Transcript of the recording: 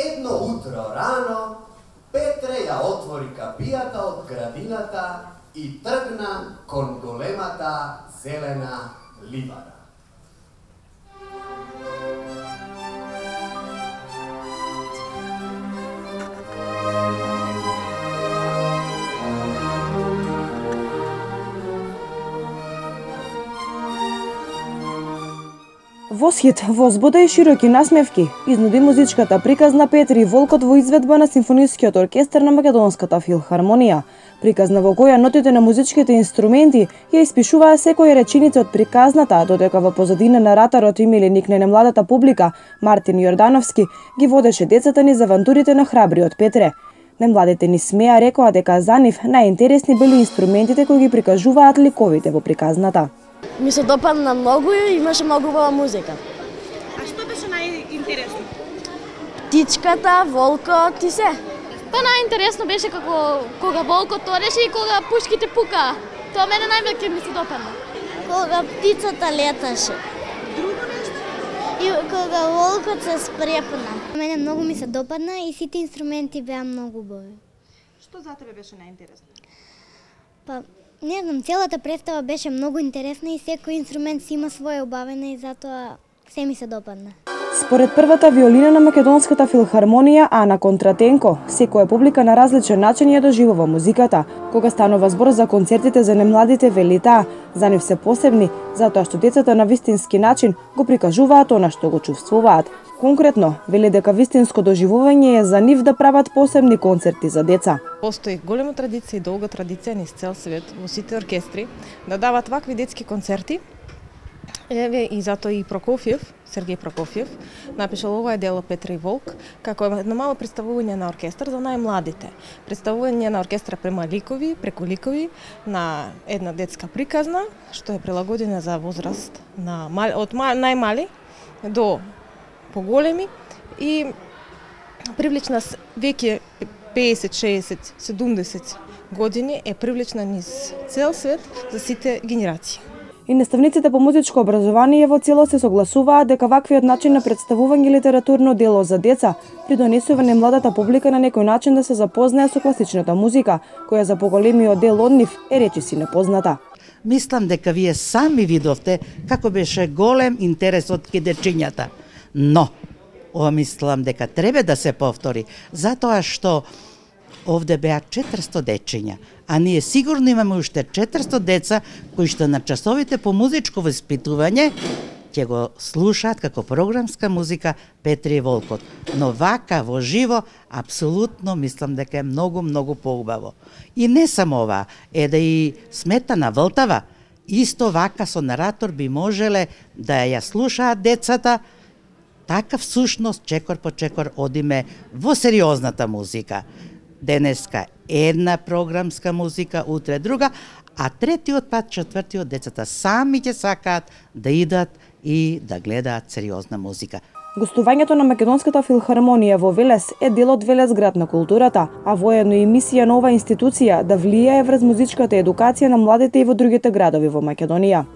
Едно утро рано, Петре ја отвори капијата од градината и тргна кон големата зелена ливада. Восхит, возбуда и широки насмевки изнуди музичката приказна Петри и Волкот во изведба на Симфонискиот оркестар на Македонската филхармонија. Приказна во која нотите на музичките инструменти ја испишуваа секоја реченица од приказната, додека во позадина наратарот им или никне на младата публика, Мартин Јордановски, ги водеше децата низ авантурите на храбриот Петре. Немладите ни смеа рекоа дека за нив најинтересни били инструментите кои ги прикажуваат ликовите во приказната. Ми се допадна многу и имаше многу убава музика. А што беше најинтересно? Птичката, волкот и се. Па најинтересно беше како кога волкот тореше и кога пушките пука. Тоа мене највеќе ми се допадна. Кога птицата леташе. Друго нешто? И кога волкот се спрепна. Мене многу ми се допадна и сите инструменти беа многу убави. Што за тебе беше најинтересно? Па не знам, целата представа беше многу интересна и секој инструмент си има своја убавина и затоа се ми се допадна. Според првата виолина на Македонската филхармонија Ана Контратенко, секоја публика на различен начин ја доживува музиката. Кога станува збор за концертите за немладите, вели таа, за нив се посебни, затоа што децата на вистински начин го прикажуваат она што го чувствуваат. Конкретно, вели дека вистинско доживување е за нив да прават посебни концерти за деца. Постои голема традиција и долга традиција низ цел свет во сите оркестри да дават вакви детски концерти. Еве и затоа и Прокофиев, Сергеј Прокофиев, напишал оваа дело Петри и Волк, како едно мало представување на оркестар за најмладите. Представување на оркестра преку ликови на една детска приказна, што е прилагодена за возраст од најмали до поголеми и привлечна веќе 50, 60, 70 години е привлечна низ цел свет за сите генерации. И наставниците по музичко образование во целост се согласуваат дека ваквиот начин на представување литературно дело за деца придонесува немладата публика на некој начин да се запознае со класичната музика, која за поголемиот дел од нив е речиси непозната. Мислам дека вие сами видовте како беше голем интересот кај дечињата. Но, ова мислам дека треба да се повтори, затоа што овде беа 400 дечиња, а ние сигурно имаме уште 400 деца кои што на часовите по музичко воспитување ќе го слушаат како програмска музика Петри и Волкот. Но вака во живо, апсолутно мислам дека е многу поубаво. И не само ова, да и Сметана Вълтава, исто вака со наратор би можеле да ја слушаат децата. Така всушност чекор по чекор одиме во сериозната музика. Денеска една програмска музика, утре друга, а третиот пат, четвртиот, децата сами ќе сакаат да идат и да гледаат сериозна музика. Гостувањето на Македонската филхармонија во Велес е дел од Велес град на културата, а воедно и мисија на оваа институција да влијае врз музичката едукација на младите и во другите градови во Македонија.